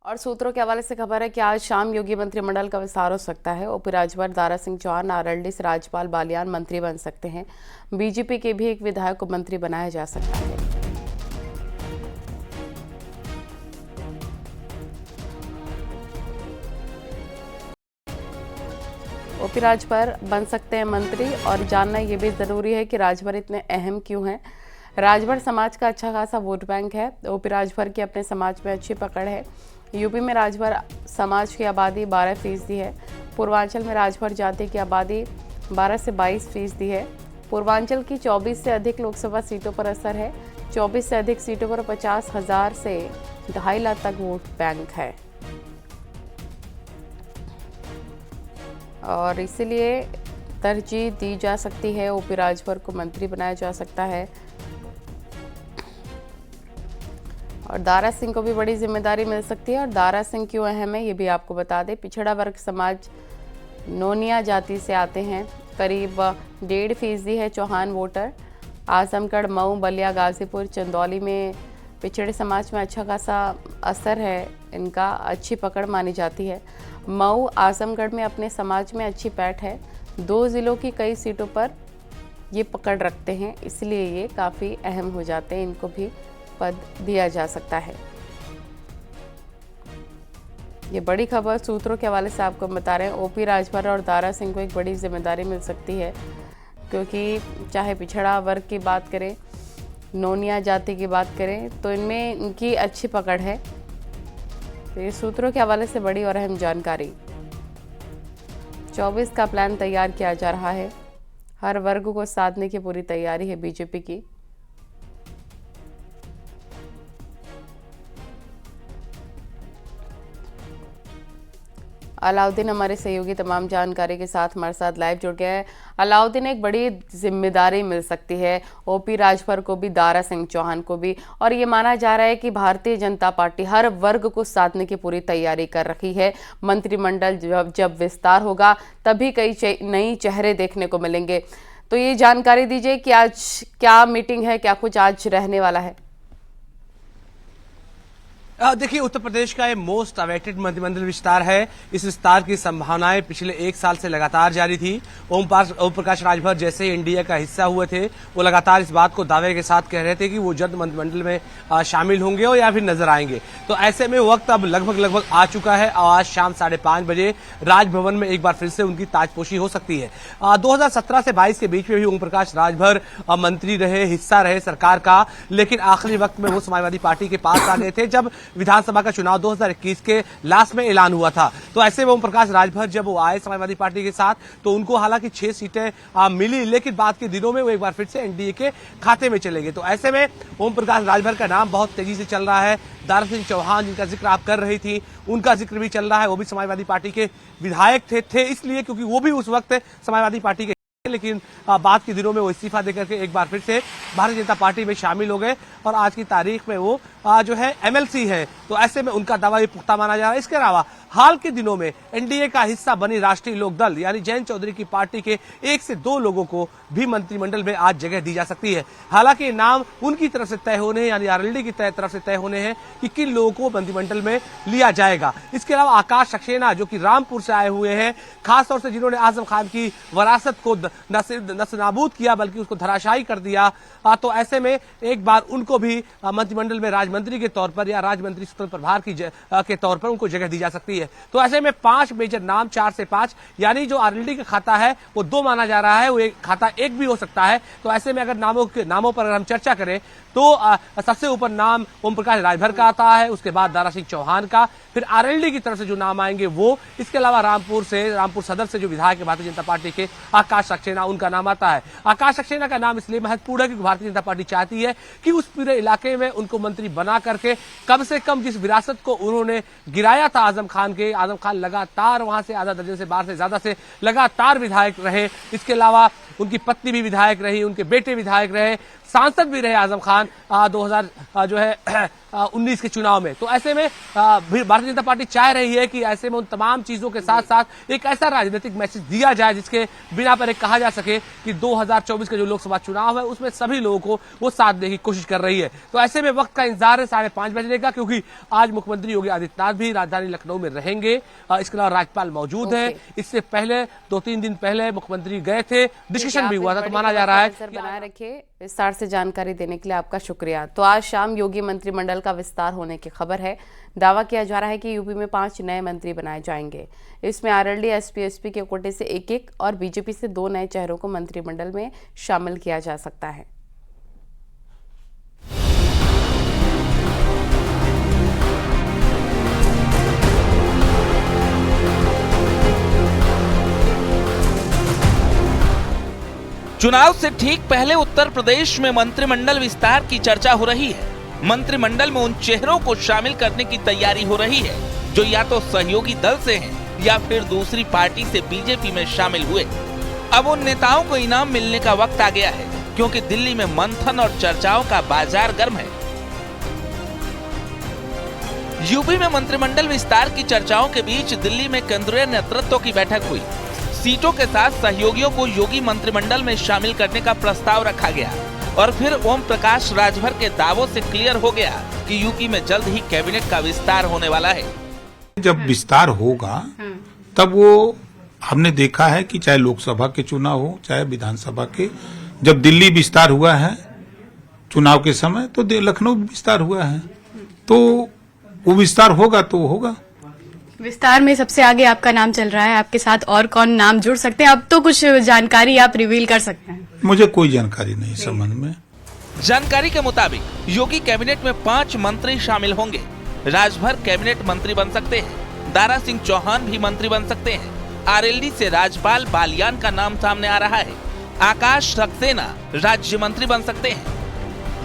और सूत्रों के हवाले से खबर है कि आज शाम योगी मंत्रिमंडल का विस्तार हो सकता है। ओपी राजभर, दारा सिंह चौहान, आरएलडी से राजपाल बालियान मंत्री बन सकते हैं। बीजेपी के भी एक विधायक को मंत्री बनाया जा सकता है। ओपी राजभर बन सकते हैं मंत्री, और जानना ये भी जरूरी है कि राजभर इतने अहम क्यों हैं। राजभर समाज का अच्छा खासा वोट बैंक है। ओपी राजभर की अपने समाज में अच्छी पकड़ है। यूपी में राजभर समाज की आबादी 12% है। पूर्वांचल में राजभर जाति की आबादी 12 से 22% है। पूर्वांचल की 24 से अधिक लोकसभा सीटों पर असर है। 24 से अधिक सीटों पर 50,000 से 2.5 लाख तक वोट बैंक है, और इसीलिए तरजीह दी जा सकती है। ओपी राजभर को मंत्री बनाया जा सकता है। और दारा सिंह को भी बड़ी जिम्मेदारी मिल सकती है। और दारा सिंह क्यों अहम है ये भी आपको बता दें। पिछड़ा वर्ग समाज नोनिया जाति से आते हैं। करीब 1.5% है चौहान वोटर। आजमगढ़, मऊ, बलिया, गाजीपुर, चंदौली में पिछड़े समाज में अच्छा खासा असर है इनका, अच्छी पकड़ मानी जाती है। मऊ, आजमगढ़ में अपने समाज में अच्छी पैठ है। 2 जिलों की कई सीटों पर ये पकड़ रखते हैं, इसलिए ये काफ़ी अहम हो जाते हैं। इनको भी पद दिया जा सकता है। ये बड़ी खबर सूत्रों के हवाले से आपको बता रहे हैं। ओपी राजभर और दारा सिंह को एक बड़ी जिम्मेदारी मिल सकती है, क्योंकि चाहे पिछड़ा वर्ग की बात करें, नोनिया जाति की बात करें, तो इनमें इनकी अच्छी पकड़ है। तो ये सूत्रों के हवाले से बड़ी और अहम जानकारी। 24 का प्लान तैयार किया जा रहा है। हर वर्ग को साधने की पूरी तैयारी है बीजेपी की। अलाउद्दीन हमारे सहयोगी तमाम जानकारी के साथ हमारे साथ लाइव जुड़ गया है। अलाउद्दीन, एक बड़ी जिम्मेदारी मिल सकती है ओपी राजभर को भी, दारा सिंह चौहान को भी, और ये माना जा रहा है कि भारतीय जनता पार्टी हर वर्ग को साधने की पूरी तैयारी कर रखी है। मंत्रिमंडल जब विस्तार होगा तभी कई नई चेहरे देखने को मिलेंगे। तो ये जानकारी दीजिए कि आज क्या मीटिंग है, क्या कुछ आज रहने वाला है। देखिए, उत्तर प्रदेश का ये मोस्ट अवेटेड मंत्रिमंडल विस्तार है। इस विस्तार की संभावनाएं पिछले 1 साल से लगातार जारी थी। ओम प्रकाश राजभर जैसे एनडीए का हिस्सा हुए थे, वो लगातार इस बात को दावे के साथ कह रहे थे कि वो जल्द मंत्रिमंडल में शामिल होंगे और या फिर नजर आएंगे। तो ऐसे में वक्त अब लगभग आ चुका है और आज शाम 5:30 बजे राजभवन में एक बार फिर से उनकी ताजपोशी हो सकती है। 2017 से 22 के बीच में भी ओम प्रकाश राजभर मंत्री रहे, हिस्सा रहे सरकार का, लेकिन आखिरी वक्त में वो समाजवादी पार्टी के पास आ गए थे जब विधानसभा का चुनाव 2021 के लास्ट में ऐलान हुआ था। तो ऐसे में ओम प्रकाश राजभर जब वो आए समाजवादी पार्टी के साथ, तो उनको हालांकि 6 सीटें मिली, लेकिन बाद के दिनों में वो एक बार फिर से एनडीए के खाते में चले गए। तो ऐसे में ओम प्रकाश राजभर का नाम बहुत तेजी से चल रहा है। दारा सिंह चौहान, जिनका जिक्र आप कर रही थी, उनका जिक्र भी चल रहा है। वो भी समाजवादी पार्टी के विधायक थे इसलिए क्योंकि वो भी उस वक्त समाजवादी पार्टी के, लेकिन बाद के दिनों में वो इस्तीफा देकर के एक बार फिर से भारतीय जनता पार्टी में शामिल हो गए और आज की तारीख में वो जो है एमएलसी है। तो ऐसे में उनका दावा भी पुख्ता माना जा रहा है। इसके अलावा हाल के दिनों में एनडीए का हिस्सा बनी राष्ट्रीय लोक दल यानी जयंत चौधरी की पार्टी के 1 से 2 लोगों को भी मंत्रिमंडल में आज जगह दी जा सकती है। हालांकि नाम उनकी तरफ से तय होने हैं, यानी आरएलडी की तरफ से तय होने हैं कि किन लोगों को मंत्रिमंडल में लिया जाएगा। इसके अलावा आकाश सक्सेना, जो कि रामपुर से आए हुए हैं, खासतौर से जिन्होंने आजम खान की विरासत को न सिर्फ नाबूद किया बल्कि उसको धराशायी कर दिया, तो ऐसे में एक बार उनको भी मंत्रिमंडल में राजमंत्री के तौर पर या राजमंत्री स्वतंत्र प्रभार के तौर पर उनको जगह दी जा सकती है। तो ऐसे में 5 मेजर नाम, 4 से 5, यानी जो आरएलडी का खाता है वो 2 माना जा रहा है, वो एक खाता 1 भी हो सकता है। तो ऐसे में अगर नामों पर अगर हम चर्चा करें तो सबसे ऊपर नाम ओम प्रकाश राजभर का आता है, उसके बाद दारा सिंह चौहान का, फिर आरएलडी की तरफ से जो नाम आएंगे वो, इसके अलावा रामपुर सदर से जो विधायक है भारतीय जनता पार्टी के आकाश सक्सेना, उनका नाम आता है। आकाश सक्सेना का नाम इसलिए महत्वपूर्ण है क्योंकि भारतीय जनता पार्टी चाहती है कि उस पूरे इलाके में उनको मंत्री बना करके कम से कम जिस विरासत को उन्होंने गिराया था आजम खान लगातार वहां से आधा दर्जन से 12 से ज्यादा से लगातार विधायक रहे। इसके अलावा उनकी पत्नी भी विधायक रही, उनके बेटे विधायक रहे, सांसद भी रहे आजम खान 2019 के चुनाव में। तो ऐसे में भारतीय जनता पार्टी चाह रही है कि ऐसे में उन तमाम चीजों के साथ साथ एक ऐसा राजनीतिक मैसेज दिया जाए जिसके बिना पर एक कहा जा सके कि 2024 का जो लोकसभा चुनाव है उसमें सभी लोगों को वो साथ देने की कोशिश कर रही है। तो ऐसे में वक्त का इंतजार है 5:30 बजे का, क्योंकि आज मुख्यमंत्री योगी आदित्यनाथ भी राजधानी लखनऊ में रहेंगे। इसके अलावा राज्यपाल मौजूद है। इससे पहले 2-3 दिन पहले मुख्यमंत्री गए थे, डिस्कशन भी हुआ था। तो माना जा रहा है बनाए रखिए। विस्तार से जानकारी देने के लिए आपका शुक्रिया। तो आज शाम योगी मंत्रिमंडल का विस्तार होने की खबर है। दावा किया जा रहा है कि यूपी में 5 नए मंत्री बनाए जाएंगे। इसमें आरएलडी, एसपी के कोटे से 1-1 और बीजेपी से 2 नए चेहरों को मंत्रिमंडल में शामिल किया जा सकता है। चुनाव से ठीक पहले उत्तर प्रदेश में मंत्रिमंडल विस्तार की चर्चा हो रही है। मंत्रिमंडल में उन चेहरों को शामिल करने की तैयारी हो रही है जो या तो सहयोगी दल से हैं या फिर दूसरी पार्टी से बीजेपी में शामिल हुए। अब उन नेताओं को इनाम मिलने का वक्त आ गया है, क्योंकि दिल्ली में मंथन और चर्चाओं का बाजार गर्म है। यूपी में मंत्रिमंडल विस्तार की चर्चाओं के बीच दिल्ली में केंद्रीय नेतृत्व की बैठक हुई। सीटों के साथ सहयोगियों को योगी मंत्रिमंडल में शामिल करने का प्रस्ताव रखा गया और फिर ओम प्रकाश राजभर के दावों से क्लियर हो गया कि यूपी में जल्द ही कैबिनेट का विस्तार होने वाला है। जब विस्तार होगा तब वो हमने देखा है कि चाहे लोकसभा के चुनाव हो चाहे विधानसभा के, जब दिल्ली विस्तार हुआ है चुनाव के समय तो लखनऊ विस्तार हुआ है, तो वो विस्तार होगा तो होगा। विस्तार में सबसे आगे आपका नाम चल रहा है, आपके साथ और कौन नाम जुड़ सकते हैं? अब तो कुछ जानकारी आप रिवील कर सकते हैं। मुझे कोई जानकारी नहीं इस संबंध में। जानकारी के मुताबिक योगी कैबिनेट में 5 मंत्री शामिल होंगे। राजभर कैबिनेट मंत्री बन सकते हैं, दारा सिंह चौहान भी मंत्री बन सकते हैं। आरएलडी से राजपाल बालियान का नाम सामने आ रहा है। आकाश सक्सेना राज्य मंत्री बन सकते हैं।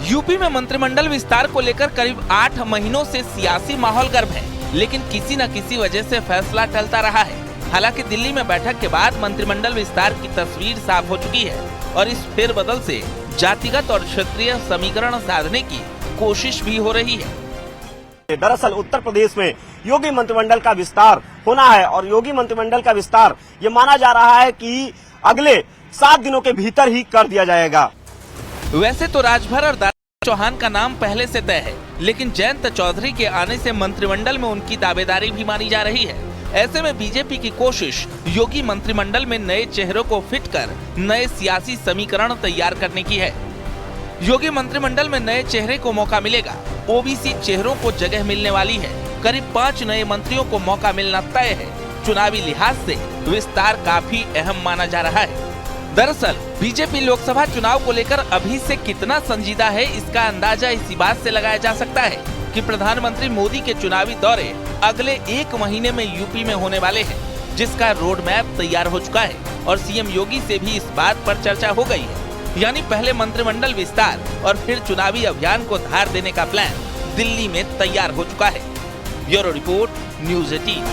यूपी में मंत्रिमंडल विस्तार को लेकर करीब 8 महीनों से सियासी माहौल गर्म है, लेकिन किसी न किसी वजह से फैसला टलता रहा है। हालांकि दिल्ली में बैठक के बाद मंत्रिमंडल विस्तार की तस्वीर साफ हो चुकी है और इस फेरबदल से जातिगत और क्षेत्रीय समीकरण साधने की कोशिश भी हो रही है। दरअसल उत्तर प्रदेश में योगी मंत्रिमंडल का विस्तार होना है और योगी मंत्रिमंडल का विस्तार ये माना जा रहा है कि अगले 7 दिनों के भीतर ही कर दिया जाएगा। वैसे तो राजभर और दारा चौहान का नाम पहले से तय है, लेकिन जयंत चौधरी के आने से मंत्रिमंडल में उनकी दावेदारी भी मानी जा रही है। ऐसे में बीजेपी की कोशिश योगी मंत्रिमंडल में नए चेहरों को फिट कर नए सियासी समीकरण तैयार करने की है। योगी मंत्रिमंडल में नए चेहरे को मौका मिलेगा। ओबीसी चेहरों को जगह मिलने वाली है। करीब 5 नए मंत्रियों को मौका मिलना तय है। चुनावी लिहाज से विस्तार काफी अहम माना जा रहा है। दरअसल बीजेपी लोकसभा चुनाव को लेकर अभी से कितना संजीदा है, इसका अंदाजा इसी बात से लगाया जा सकता है कि प्रधानमंत्री मोदी के चुनावी दौरे अगले 1 महीने में यूपी में होने वाले हैं, जिसका रोड मैप तैयार हो चुका है और सीएम योगी से भी इस बात पर चर्चा हो गई है। यानी पहले मंत्रिमंडल विस्तार और फिर चुनावी अभियान को धार देने का प्लान दिल्ली में तैयार हो चुका है। Bureau report, news 18।